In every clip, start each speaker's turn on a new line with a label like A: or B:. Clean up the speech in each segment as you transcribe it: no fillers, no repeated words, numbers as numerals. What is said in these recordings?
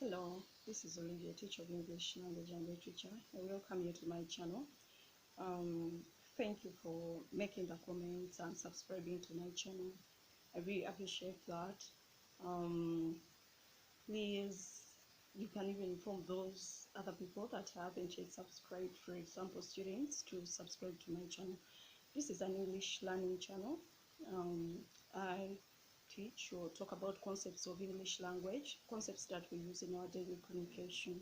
A: Hello, this is Olivia, teacher of English language and literature. I welcome you to my channel. Thank you for making the comments and subscribing to my channel. I really appreciate that. Please, you can even inform those other people that haven't yet subscribed, for example, students, to subscribe to my channel. This is an English learning channel. I teach or talk about concepts of English language, concepts that we use in our daily communication.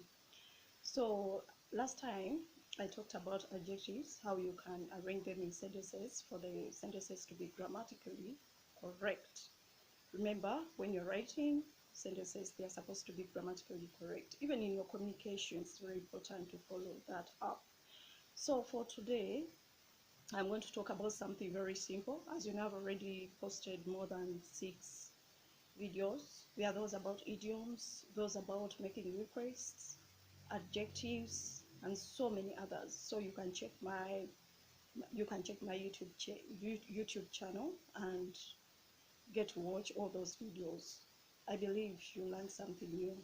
A: So last time I talked about adjectives, how you can arrange them in sentences for the sentences to be grammatically correct. Remember, when you're writing sentences, they are supposed to be grammatically correct. Even in your communication, it's very important to follow that up. So for today, I'm going to talk about something very simple. As you know, I've already posted more than 6 videos. There are those about idioms, those about making requests, adjectives, and so many others. So you can check my YouTube channel and get to watch all those videos. I believe you learn something new.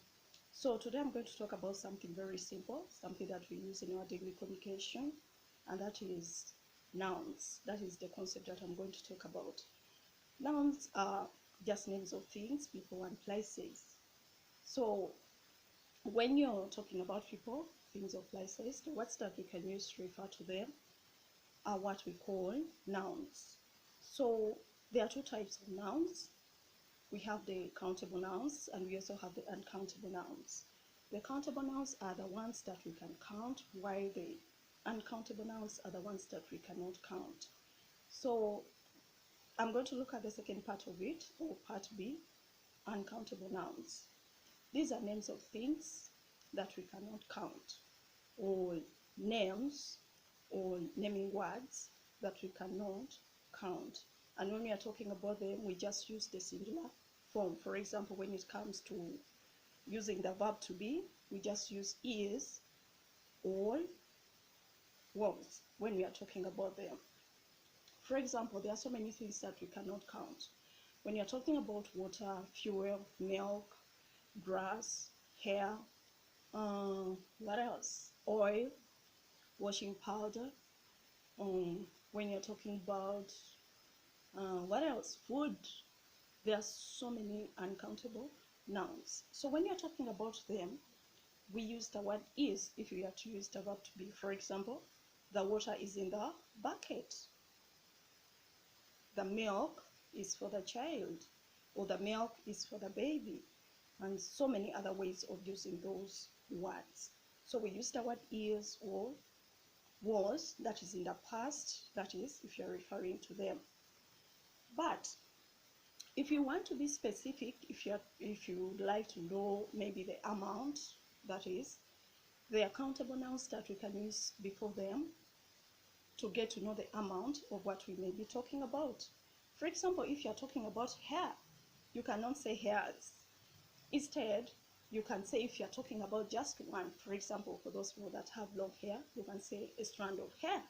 A: So today I'm going to talk about something very simple, something that we use in our daily communication, and that is nouns. That is the concept that I'm going to talk about. Nouns are just names of things, people, and places. So when you're talking about people, things, or places, the words that we can use to refer to them are what we call nouns. So there are 2 types of nouns. We have the countable nouns and we also have the uncountable nouns. The countable nouns are the ones that we can count, while the uncountable nouns are the ones that we cannot count. So I'm going to look at the second part of it, or part B, uncountable nouns. These are names of things that we cannot count, or names or naming words that we cannot count. And when we are talking about them, we just use the singular form. For example, when it comes to using the verb to be, we just use is or was when we are talking about them. For example, there are so many things that we cannot count. When you're talking about water, fuel, milk, grass, hair, what else? Oil, washing powder. When you're talking about what else? Food. There are so many uncountable nouns. So when you're talking about them, we use the word is if you have to use the verb to be. For example, the water is in the bucket. The milk is for the child, or the milk is for the baby, and so many other ways of using those words. So we use the word is or was, that is in the past, that is if you're referring to them. But if you want to be specific, if you would like to know maybe the amount, that is the countable nouns that we can use before them to get to know the amount of what we may be talking about. For example, if you're talking about hair, you cannot say hairs. Instead, you can say, if you're talking about just one, for example, for those people that have long hair, you can say a strand of hair.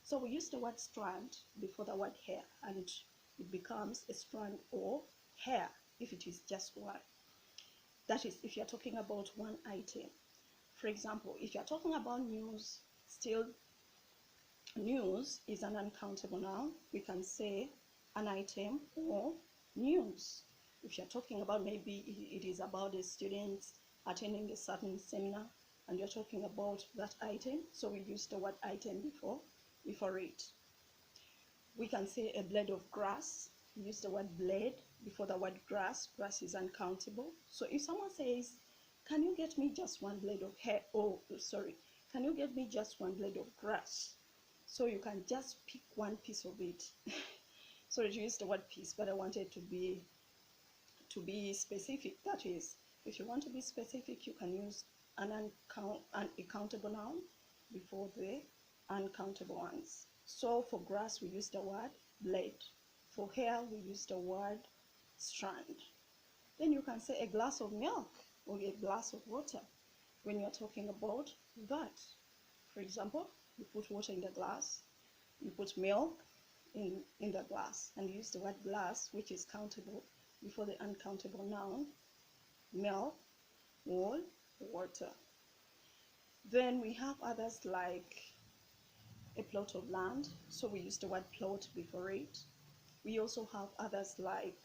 A: So we use the word strand before the word hair, and it becomes a strand or hair if it is just one. That is if you're talking about one item. For example, if you're talking about news, still news is an uncountable noun. We can say an item or news. If you're talking about, maybe it is about a student attending a certain seminar and you're talking about that item, so we use the word item before it. We can say a blade of grass. We use the word blade before the word grass. Grass is uncountable. So if someone says, can you get me just one blade of hair? Oh, sorry, can you get me just one blade of grass? So you can just pick one piece of it. So you use the word piece, but I wanted to be specific. That is, if you want to be specific, you can use an countable noun before the uncountable ones. So for grass, we use the word blade. For hair, we use the word strand. Then you can say a glass of milk or a glass of water when you're talking about that. For example, you put water in the glass, you put milk in the glass, and use the word glass, which is countable, before the uncountable noun milk, or water. Then we have others like a plot of land, so we use the word plot before it. We also have others like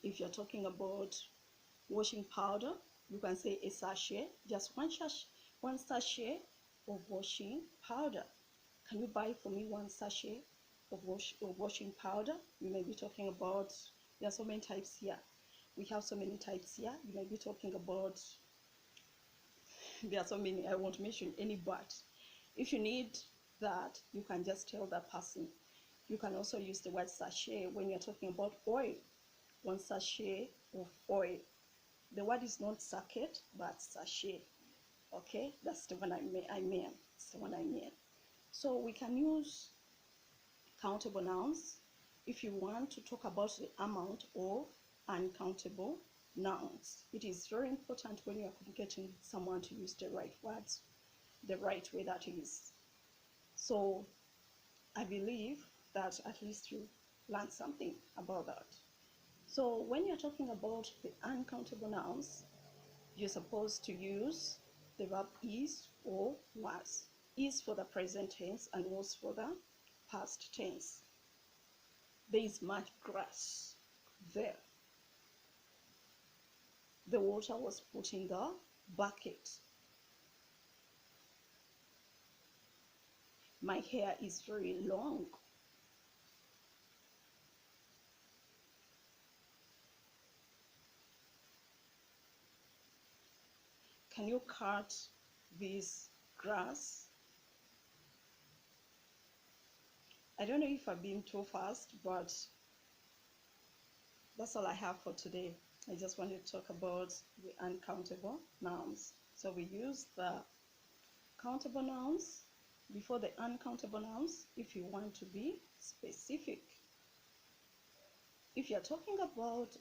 A: if you're talking about washing powder, you can say a sachet, just one sachet of washing powder. Can you buy for me one sachet of washing powder? You may be talking about, there are so many types here. We have so many types here. You may be talking about, there are so many, I won't mention any, but if you need that, you can just tell that person. You can also use the word sachet when you're talking about oil. One sachet of oil. The word is not sachet, but sachet. Okay, that's the one I mean. It's the one I mean. So we can use countable nouns if you want to talk about the amount of uncountable nouns. It is very important when you are communicating with someone to use the right words, the right way that is. So I believe that at least you learned something about that. So when you're talking about the uncountable nouns, you're supposed to use the verb is or was. Is for the present tense and was for the past tense. There is much grass there. The water was put in the bucket. My hair is very long. Can you cut this grass? I don't know if I've been too fast, but that's all I have for today. I just wanted to talk about the uncountable nouns. So we use the countable nouns before the uncountable nouns if you want to be specific. If you're talking about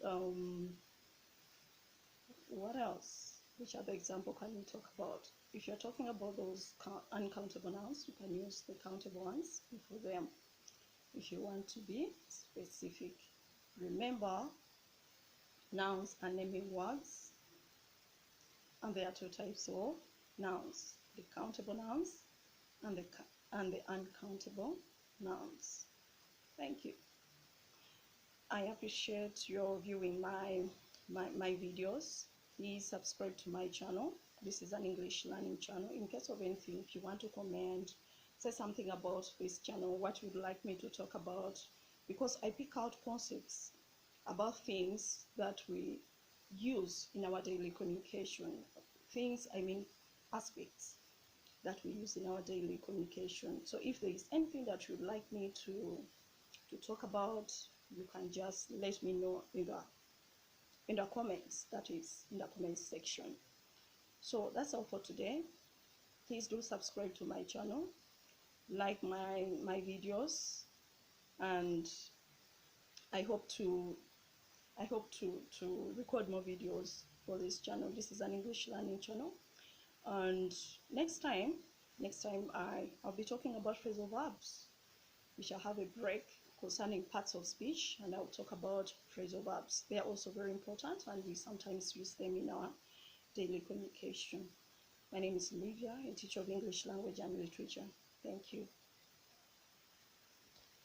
A: what else? Which other example can we talk about? If you're talking about those uncountable nouns, you can use the countable ones before them if you want to be specific. Remember, nouns are naming words, and there are two types of nouns: the countable nouns and the uncountable nouns. Thank you. I appreciate your viewing my videos. Please subscribe to my channel. This is an English learning channel. In case of anything, if you want to comment, say something about this channel, what you'd like me to talk about, because I pick out concepts about things that we use in our daily communication. Things, I mean aspects that we use in our daily communication. So if there is anything that you'd like me to talk about, you can just let me know in the comments, that is in the comments section. So that's all for today. Please do subscribe to my channel, like my videos, and I hope to record more videos for this channel. This is an English learning channel, and next time I'll be talking about phrasal verbs. We shall have a break concerning parts of speech, and I'll talk about phrasal verbs. They are also very important, and we sometimes use them in our daily communication. My name is Olivia, a teacher of English language and literature. Thank you.